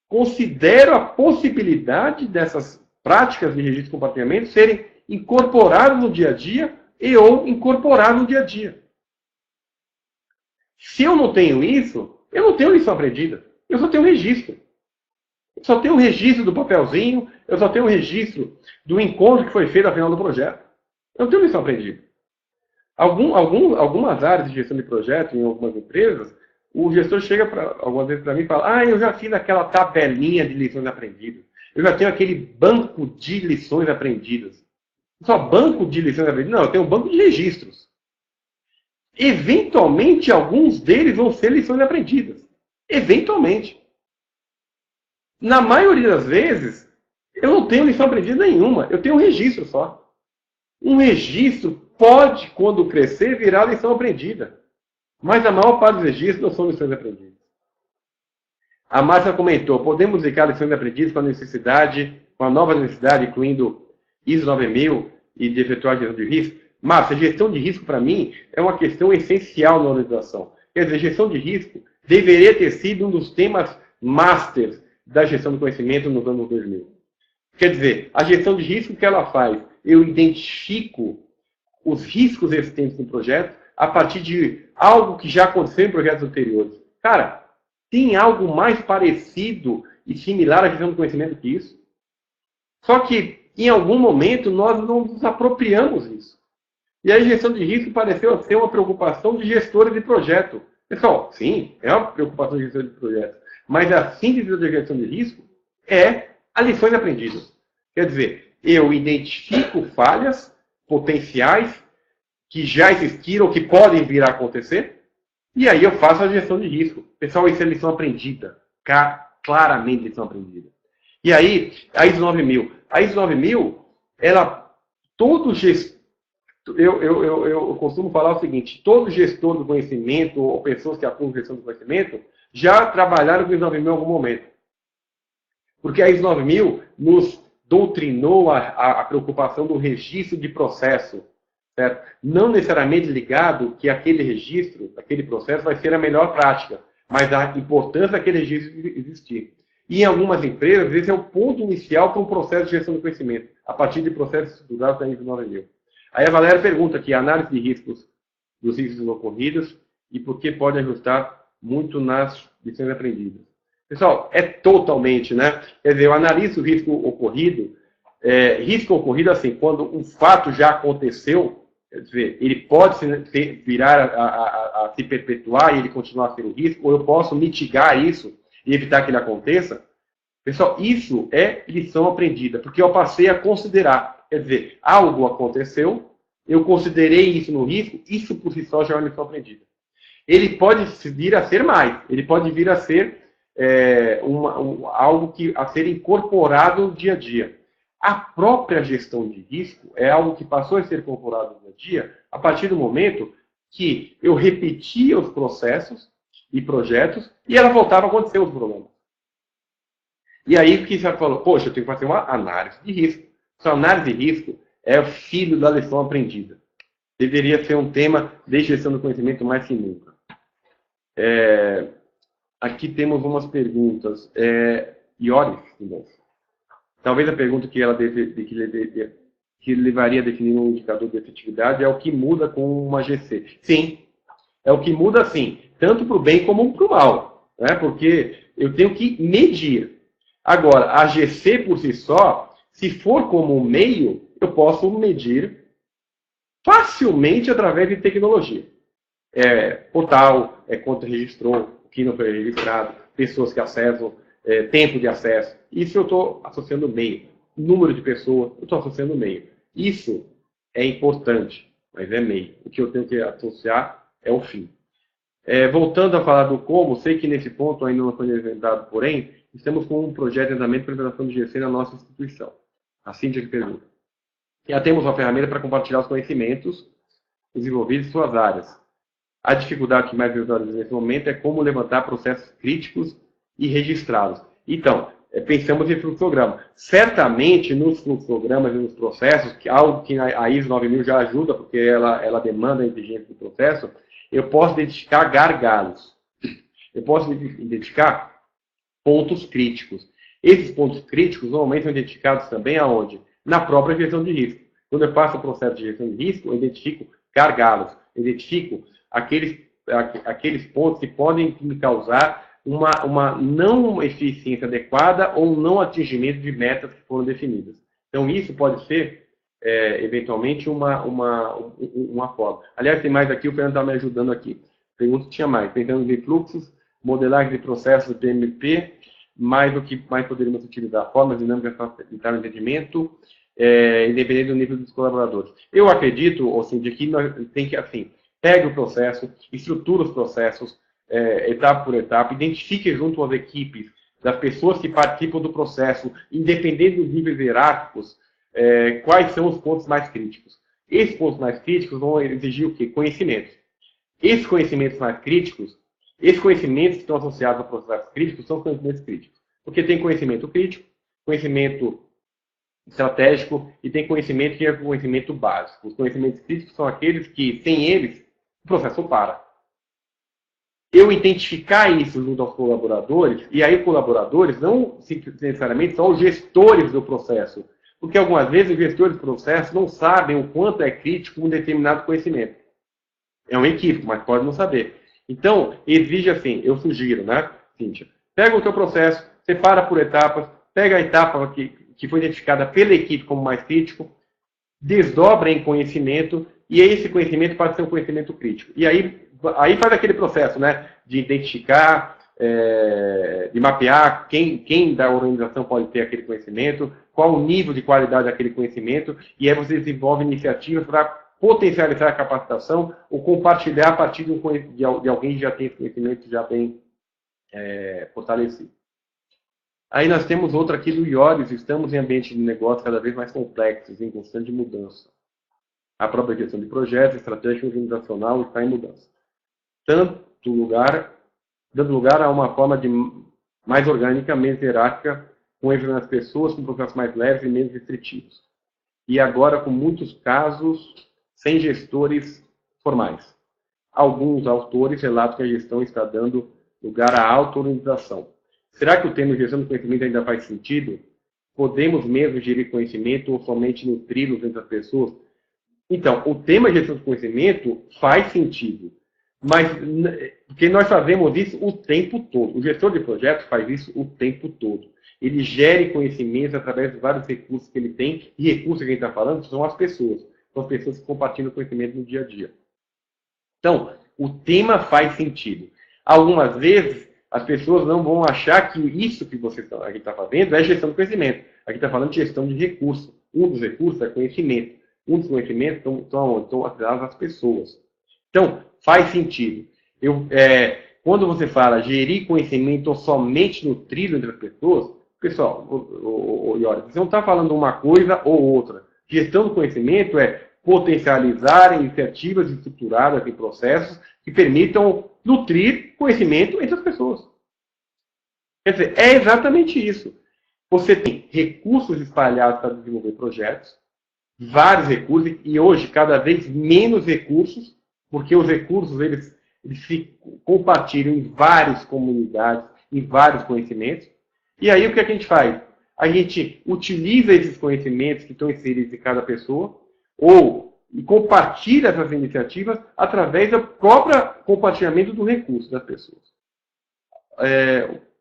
Speaker 1: considero a possibilidade dessas práticas de registro e compartilhamento serem incorporadas no dia a dia e ou incorporadas no dia a dia. Se eu não tenho isso, eu não tenho lição aprendida. Eu só tenho registro. Eu só tenho o registro do papelzinho, eu só tenho o registro do encontro que foi feito ao final do projeto. Eu não tenho lição aprendida. Algumas áreas de gestão de projeto, em algumas empresas, o gestor chega algumas vezes para mim e fala: eu já fiz aquela tabelinha de lições aprendidas. Eu já tenho aquele banco de lições aprendidas. Só banco de lições aprendidas? Não, eu tenho um banco de registros. Eventualmente, alguns deles vão ser lições aprendidas. Eventualmente. Na maioria das vezes, eu não tenho lição aprendida nenhuma. Eu tenho um registro só. Um registro pode, quando crescer, virar lição aprendida. Mas a maior parte dos registros não são lições aprendidas. A Márcia comentou: podemos indicar lições aprendidas com a nova necessidade, incluindo ISO 9000 e de efetuar gestão de risco. Márcia, gestão de risco, para mim, é uma questão essencial na organização. Quer dizer, gestão de risco deveria ter sido um dos temas masters da gestão do conhecimento nos anos 2000. Quer dizer, a gestão de risco que ela faz, eu identifico os riscos existentes no projeto a partir de algo que já aconteceu em projetos anteriores. Cara, tem algo mais parecido e similar à gestão do conhecimento que isso? Só que, em algum momento, nós não nos apropriamos disso. E a gestão de risco pareceu ser uma preocupação de gestores de projeto. Pessoal, sim, é uma preocupação de gestores de projeto. Mas a síntese da gestão de risco é as lições aprendidas. Quer dizer, eu identifico falhas potenciais que já existiram ou que podem vir a acontecer, e aí eu faço a gestão de risco. Pessoal, isso é lição aprendida. Claramente lição aprendida. E aí, a ISO 9000. A ISO 9000, todo gestor, eu costumo falar o seguinte: todo gestor do conhecimento, ou pessoas que atuam em gestão do conhecimento, já trabalharam com a ISO 9000 em algum momento. Porque a ISO 9000 nos doutrinou a preocupação do registro de processo, certo? Não necessariamente ligado que aquele registro, aquele processo vai ser a melhor prática, mas a importância daquele registro existir. E em algumas empresas, esse é o ponto inicial para um processo de gestão do conhecimento, a partir de processos estruturados da ISO 9000. Aí a Valéria pergunta aqui, análise de riscos dos riscos ocorridos e por que pode ajustar muito nas lições aprendidas. Pessoal, é totalmente, né? Quer dizer, eu analiso o risco ocorrido assim, quando um fato já aconteceu, quer dizer, ele pode virar a se perpetuar e ele continuar a ser um risco, ou eu posso mitigar isso e evitar que ele aconteça. Pessoal, isso é lição aprendida, porque eu passei a considerar, quer dizer, algo aconteceu, eu considerei isso no risco, isso por si só já é uma lição aprendida. Ele pode vir a ser mais, ele pode vir a ser algo a ser incorporado no dia a dia. A própria gestão de risco é algo que passou a ser incorporado no dia a dia a partir do momento que eu repetia os processos e projetos e ela voltava a acontecer os problemas. E aí que você falou, poxa, eu tenho que fazer uma análise de risco. Essa análise de risco é o filho da lição aprendida. Deveria ser um tema de gestão do conhecimento mais que nunca. Aqui temos umas perguntas. Ioris, talvez a pergunta que levaria a definir um indicador de efetividade é o que muda com uma GC. Sim, é o que muda sim, tanto para o bem como para o mal, né? Porque eu tenho que medir. Agora, a GC por si só, se for como meio, eu posso medir facilmente através de tecnologia. Portal, quanto registrou, o que não foi registrado, pessoas que acessam, tempo de acesso. Isso eu estou associando meio. Número de pessoas, eu estou associando meio. Isso é importante, mas é meio. O que eu tenho que associar é o fim. Voltando a falar do como, sei que nesse ponto ainda não foi apresentado, porém, estamos com um projeto de andamento para implementação do GC na nossa instituição. A Cíntia que pergunta. Já temos uma ferramenta para compartilhar os conhecimentos desenvolvidos em suas áreas. A dificuldade que mais visualiza nesse momento é como levantar processos críticos e registrados. Então, pensamos em fluxograma. Certamente, nos fluxogramas e nos processos, algo que a ISO 9000 já ajuda, porque ela demanda a inteligência do processo, eu posso identificar gargalos. Eu posso identificar pontos críticos. Esses pontos críticos normalmente são identificados também aonde? Na própria gestão de risco. Quando eu faço o processo de gestão de risco, eu identifico gargalos. Eu identifico aqueles pontos que podem me causar uma não eficiência adequada ou um não atingimento de metas que foram definidas. Então, isso pode ser, eventualmente, uma forma. Aliás, tem mais aqui, o Fernando está me ajudando aqui. Pergunta se tinha mais. Pensando em fluxos, modelagem de processos de PMP, mais o que mais poderíamos utilizar? Formas dinâmicas para facilitar o entendimento, independente do nível dos colaboradores. Eu acredito, ou seja, que nós tem que, assim, pegue o processo, estrutura os processos, etapa por etapa, identifique junto às equipes das pessoas que participam do processo, independente dos níveis hierárquicos, quais são os pontos mais críticos. Esses pontos mais críticos vão exigir o quê? Conhecimentos. Esses conhecimentos mais críticos, esses conhecimentos que estão associados a processos críticos são conhecimentos críticos. Porque tem conhecimento crítico, conhecimento estratégico e tem conhecimento que é conhecimento básico. Os conhecimentos críticos são aqueles que, sem eles, o processo para. Eu identificar isso junto aos colaboradores, e aí colaboradores não necessariamente são os gestores do processo, porque algumas vezes os gestores do processo não sabem o quanto é crítico um determinado conhecimento. É um equívoco, mas pode não saber. Então, exige assim, eu sugiro, né, Cíntia? Pega o teu processo, separa por etapas, pega a etapa que foi identificada pela equipe como mais crítico, desdobra em conhecimento, e esse conhecimento pode ser um conhecimento crítico. E aí faz aquele processo, né, de identificar, de mapear quem da organização pode ter aquele conhecimento, qual o nível de qualidade daquele conhecimento, e aí você desenvolve iniciativas para potencializar a capacitação ou compartilhar a partir de alguém que já tem esse conhecimento já bem fortalecido. Aí nós temos outra aqui do Ioris, estamos em ambiente de negócio cada vez mais complexos, em constante mudança. A própria gestão de projetos, estratégia organizacional está em mudança. Dando lugar a uma forma mais orgânica, menos hierárquica com ênfase nas pessoas, com processos mais leves e menos restritivos. E agora com muitos casos sem gestores formais. Alguns autores relatam que a gestão está dando lugar à auto-organização. Será que o termo gestão do conhecimento ainda faz sentido? Podemos mesmo gerir conhecimento ou somente nutri-los entre as pessoas? Então, o tema gestão do conhecimento faz sentido, mas porque nós fazemos isso o tempo todo. O gestor de projetos faz isso o tempo todo. Ele gere conhecimento através de vários recursos que ele tem, e recursos que a gente está falando são as pessoas. São as pessoas que compartilham conhecimento no dia a dia. Então, o tema faz sentido. Algumas vezes, as pessoas não vão achar que isso que você está fazendo é gestão do conhecimento. Aqui está falando de gestão de recursos. Um dos recursos é conhecimento. Um dos conhecimentos estão atrelados às pessoas. Então, faz sentido. Quando você fala gerir conhecimento ou somente nutrir entre as pessoas, pessoal, Iori, você não está falando uma coisa ou outra. Gestão do conhecimento é potencializar iniciativas estruturadas em processos que permitam nutrir conhecimento entre as pessoas. Quer dizer, é exatamente isso. Você tem recursos espalhados para desenvolver projetos, vários recursos, e hoje cada vez menos recursos, porque os recursos eles se compartilham em várias comunidades, em vários conhecimentos. E aí o que a gente faz? A gente utiliza esses conhecimentos que estão inseridos em cada pessoa, ou compartilha essas iniciativas através do próprio compartilhamento do recurso das pessoas.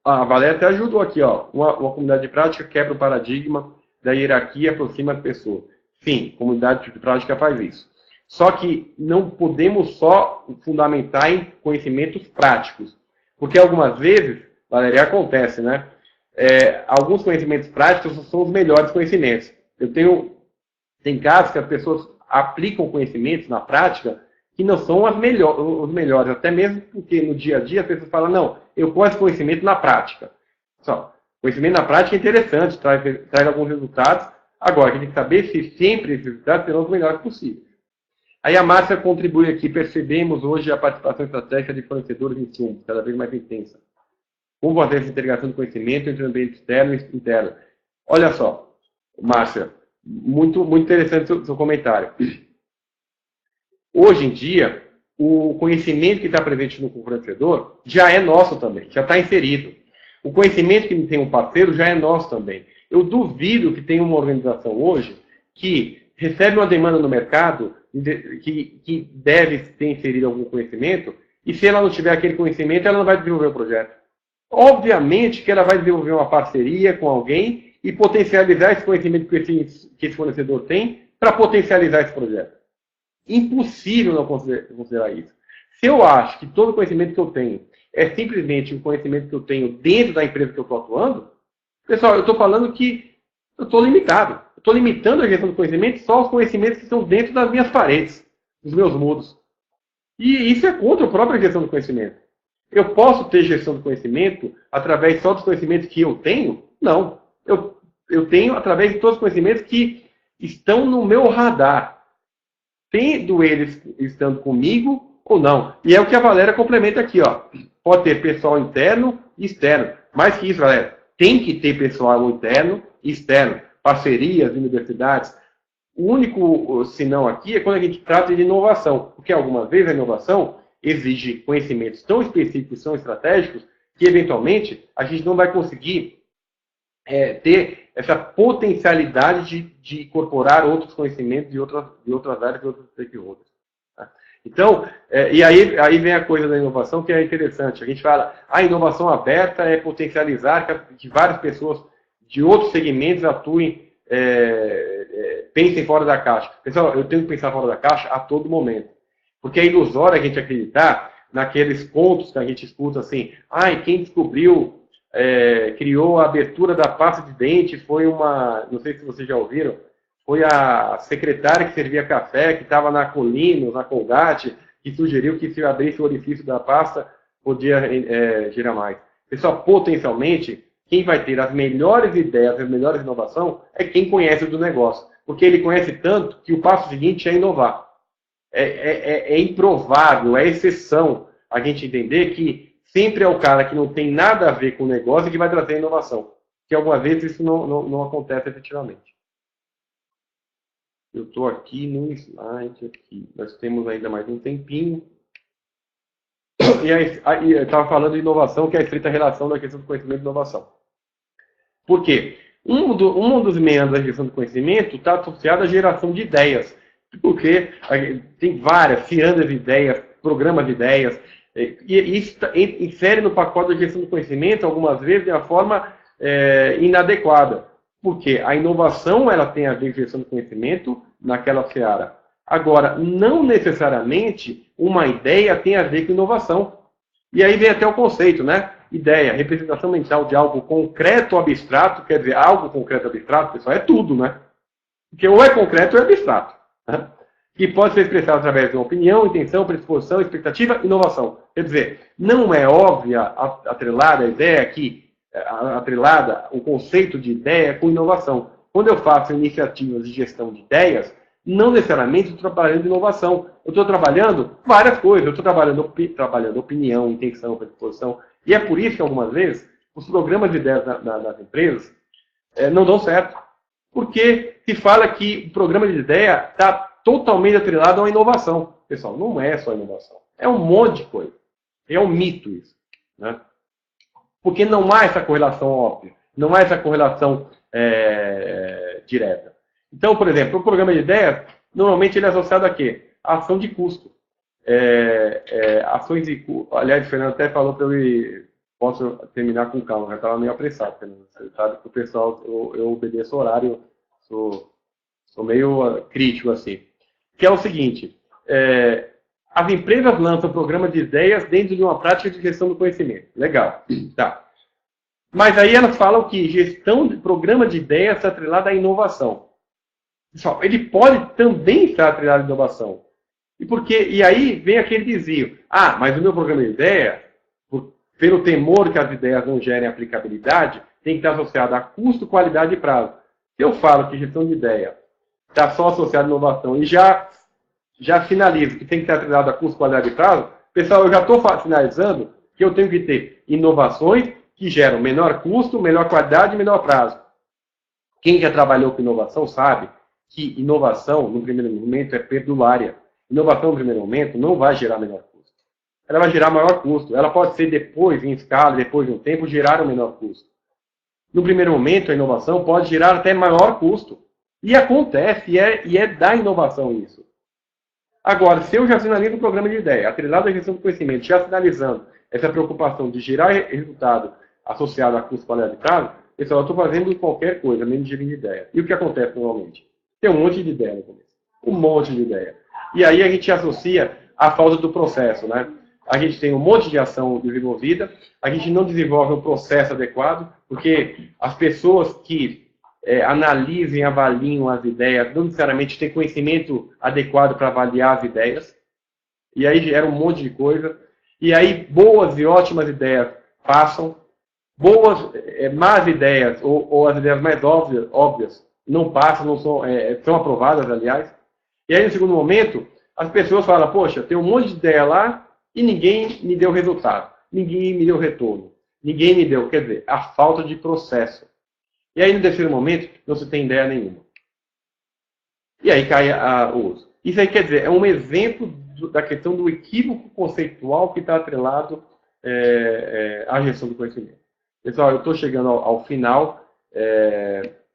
Speaker 1: A Valéria até ajudou aqui, ó, uma comunidade de prática quebra o paradigma da hierarquia e aproxima a pessoa. Sim, comunidade de prática faz isso. Só que não podemos só fundamentar em conhecimentos práticos. Porque algumas vezes, Valéria, acontece, né? Alguns conhecimentos práticos são os melhores conhecimentos. Tem casos que as pessoas aplicam conhecimentos na prática que não são os melhores, até mesmo porque no dia a dia as pessoas falam, não, eu posso conhecimento na prática. Só, conhecimento na prática é interessante, traz alguns resultados. Agora, a gente tem que saber se sempre esses resultados serão os melhores possíveis. Aí a Márcia contribui aqui, percebemos hoje a participação estratégica de fornecedores de insumos, cada vez mais intensa. Como fazer essa integração do conhecimento entre o ambiente externo e interno? Olha só, Márcia, muito interessante o seu comentário. Hoje em dia, o conhecimento que está presente no fornecedor já é nosso também, já está inserido. O conhecimento que tem um parceiro já é nosso também. Eu duvido que tenha uma organização hoje que recebe uma demanda no mercado que deve ter inserido algum conhecimento, e se ela não tiver aquele conhecimento, ela não vai desenvolver o projeto. Obviamente que ela vai desenvolver uma parceria com alguém e potencializar esse conhecimento que esse fornecedor tem para potencializar esse projeto. Impossível não considerar isso. Se eu acho que todo o conhecimento que eu tenho é simplesmente um conhecimento que eu tenho dentro da empresa que eu estou atuando, pessoal, eu estou falando que eu estou limitado. Eu estou limitando a gestão do conhecimento só aos conhecimentos que estão dentro das minhas paredes, dos meus muros. E isso é contra a própria gestão do conhecimento. Eu posso ter gestão do conhecimento através só dos conhecimentos que eu tenho? Não. Eu tenho através de todos os conhecimentos que estão no meu radar. Tendo eles estando comigo ou não. E é o que a Valéria complementa aqui, ó. Pode ter pessoal interno e externo. Mais que isso, Valéria, tem que ter pessoal interno e externo. Parcerias, universidades. O único senão aqui é quando a gente trata de inovação. Porque algumas vezes a inovação exige conhecimentos tão específicos, tão estratégicos, que eventualmente a gente não vai conseguir ter essa potencialidade de incorporar outros conhecimentos de outras áreas, de outros stakeholders. Tá? Então, e aí vem a coisa da inovação que é interessante. A gente fala, a inovação aberta é potencializar que várias pessoas de outros segmentos atuem, pensem fora da caixa. Pessoal, eu tenho que pensar fora da caixa a todo momento. Porque é ilusório a gente acreditar naqueles contos que a gente escuta assim, quem descobriu, criou a abertura da pasta de dente, foi não sei se vocês já ouviram, foi a secretária que servia café, que estava na Colinos, na Colgate, que sugeriu que se abrisse o orifício da pasta, podia gerar mais. Pessoal, potencialmente, quem vai ter as melhores ideias, as melhores inovações, é quem conhece do negócio. Porque ele conhece tanto que o passo seguinte é inovar. É improvável, é exceção a gente entender que sempre é o cara que não tem nada a ver com o negócio que vai trazer inovação. que algumas vezes isso não acontece efetivamente. Eu estou aqui no slide, aqui. Nós temos ainda mais um tempinho. E aí eu estava falando de inovação, que é a estreita relação da questão do conhecimento e inovação. Por quê? Um dos meandros da gestão do conhecimento está associado à geração de ideias. Porque tem várias, cirandas de ideias, programas de ideias, e isso insere no pacote da gestão do conhecimento, algumas vezes, de uma forma inadequada. Porque a inovação ela tem a ver com gestão do conhecimento naquela seara. Agora, não necessariamente uma ideia tem a ver com inovação. E aí vem até o conceito, né? Ideia, representação mental de algo concreto ou abstrato, quer dizer, algo concreto ou abstrato, pessoal, é tudo, né? Porque ou é concreto ou é abstrato. Né? E pode ser expressado através de uma opinião, intenção, predisposição, expectativa, inovação. Quer dizer, não é óbvia, atrelada a ideia aqui, atrelada o conceito de ideia com inovação. Quando eu faço iniciativas de gestão de ideias, não necessariamente estou trabalhando inovação. Eu estou trabalhando várias coisas. Eu estou trabalhando opinião, intenção, predisposição. E é por isso que, algumas vezes, os programas de ideias das empresas não dão certo. Porque se fala que o programa de ideia está totalmente atrelado a uma inovação. Pessoal, não é só inovação. É um monte de coisa. É um mito isso. Né? Porque não há essa correlação óbvia. Não há essa correlação direta. Então, por exemplo, o programa de ideias, normalmente ele é associado a quê? A ação de custo. Ações de custo. Aliás, o Fernando até falou para eu posso terminar com calma, já estava meio apressado. Você sabe que o pessoal, eu obedeço o horário, sou meio crítico assim. Que é o seguinte, as empresas lançam programas de ideias dentro de uma prática de gestão do conhecimento. Legal, tá. Mas aí elas falam que gestão de programa de ideias está atrelada à inovação. Pessoal, ele pode também estar atrelado à inovação. E aí vem aquele desvio. Ah, mas o meu programa de ideia, pelo temor que as ideias não gerem aplicabilidade, tem que estar associado a custo, qualidade e prazo. Se eu falo que gestão de ideia está só associada à inovação e já finalizo que tem que estar atrelado a custo, qualidade e prazo, pessoal, eu já estou finalizando que eu tenho que ter inovações que geram menor custo, menor qualidade e menor prazo. Quem já trabalhou com inovação sabe que inovação, no primeiro momento, é perdulária. Inovação, no primeiro momento, não vai gerar menor custo. Ela vai gerar maior custo. Ela pode ser depois, em escala, depois de um tempo, gerar um menor custo. No primeiro momento, a inovação pode gerar até maior custo. E acontece, e é da inovação isso. Agora, se eu já sinalizo um programa de ideia, atrelado à gestão do conhecimento, já sinalizando essa preocupação de gerar resultado associado a custo, qualidade e prazo, pessoal, eu estou fazendo qualquer coisa, menos gerir de ideia. E o que acontece normalmente? Tem um monte de ideia no começo. Um monte de ideia. E aí a gente associa a falta do processo, né? A gente tem um monte de ação desenvolvida, a gente não desenvolve um processo adequado, porque as pessoas que analisem, avaliem as ideias, não necessariamente têm conhecimento adequado para avaliar as ideias, e aí gera um monte de coisa, e aí boas e ótimas ideias passam, más ideias, ou as ideias mais óbvias não passam, não são aprovadas, aliás. E aí, no segundo momento, as pessoas falam, poxa, tem um monte de ideia lá e ninguém me deu resultado, ninguém me deu retorno, ninguém me deu, quer dizer, a falta de processo. E aí, no terceiro momento, não se tem ideia nenhuma. E aí cai o uso. Isso aí quer dizer, é um exemplo da questão do equívoco conceitual que está atrelado à gestão do conhecimento. Pessoal, eu estou chegando ao final,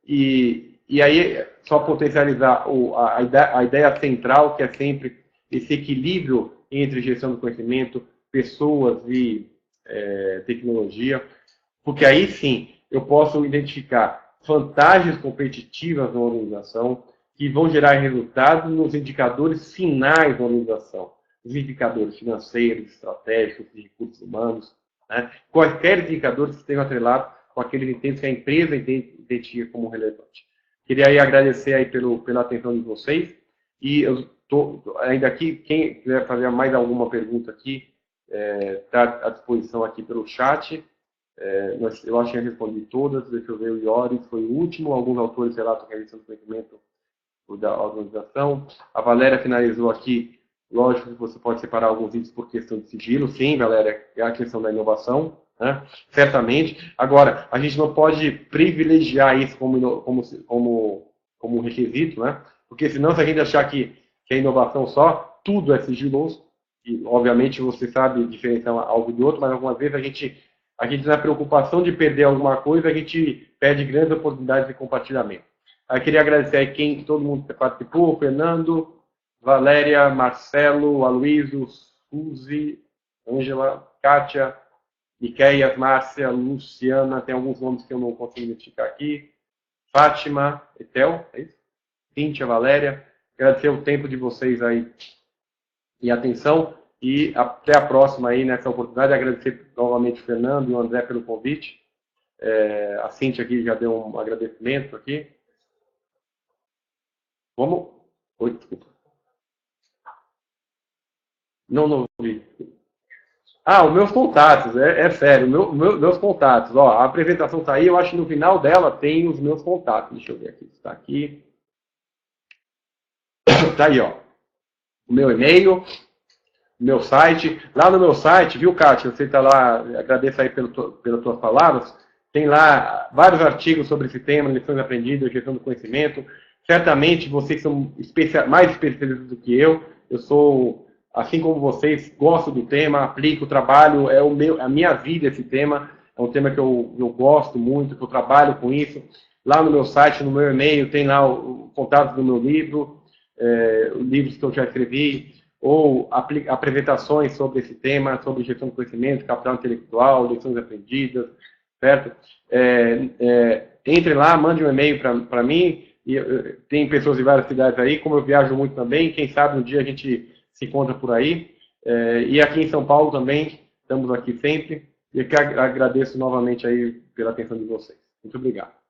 Speaker 1: e aí, só potencializar a ideia central, que é sempre esse equilíbrio entre gestão do conhecimento, pessoas e tecnologia, porque aí sim eu posso identificar vantagens competitivas na organização que vão gerar resultados nos indicadores finais da organização, os indicadores financeiros, estratégicos, de recursos humanos, né? Quaisquer indicadores que estejam atrelados com aqueles itens que a empresa identifica como relevante. Queria aí agradecer aí pela atenção de vocês. E eu estou ainda aqui, quem quiser fazer mais alguma pergunta aqui, está à disposição aqui pelo chat. Eu acho que eu respondi todas. Deixa eu ver, o Ioris foi o último. Alguns autores relatam que a gestão do conhecimento da organização. A Valéria finalizou aqui. Lógico que você pode separar alguns itens por questão de sigilo. Sim, Valéria, é a questão da inovação. né? Certamente. Agora, a gente não pode privilegiar isso como um requisito, né? Porque senão, se a gente achar que é inovação só, tudo é sigiloso, e obviamente você sabe diferenciar algo de outro, mas algumas vezes a gente na preocupação de perder alguma coisa, a gente perde grandes oportunidades de compartilhamento. Eu queria agradecer aí todo mundo que participou, Fernando, Valéria, Marcelo, Aloysio, Suzy, Ângela, Kátia, Miqueias, Márcia, Luciana, tem alguns nomes que eu não consigo identificar aqui, Fátima, Etel, é isso? Cíntia, Valéria, agradecer o tempo de vocês aí e atenção, e até a próxima aí nessa oportunidade, agradecer novamente o Fernando e o André pelo convite, a Cíntia aqui já deu um agradecimento aqui. Vamos? Oi, desculpa. Não ouvi. Ah, os meus contatos, é sério, meus contatos. Ó, a apresentação está aí, eu acho que no final dela tem os meus contatos. Deixa eu ver aqui, está aqui. Está aí, ó. O meu e-mail, meu site. Lá no meu site, viu, Kátia? Você está lá, agradeço aí pelas tuas palavras. Tem lá vários artigos sobre esse tema, lições aprendidas, gestão do conhecimento. Certamente vocês são mais especialistas do que eu. Eu sou, assim como vocês, gosto do tema, aplico, trabalho, a minha vida esse tema. É um tema que eu gosto muito, que eu trabalho com isso. Lá no meu site, no meu e-mail, tem lá o contato do meu livro, livros que eu já escrevi, ou apresentações sobre esse tema, sobre gestão do conhecimento, capital intelectual, lições aprendidas, certo? Entre lá, mande um e-mail para mim, e tem pessoas de várias cidades aí, como eu viajo muito também, quem sabe um dia a gente se encontra por aí, e aqui em São Paulo também, estamos aqui sempre, e que agradeço novamente aí pela atenção de vocês. Muito obrigado.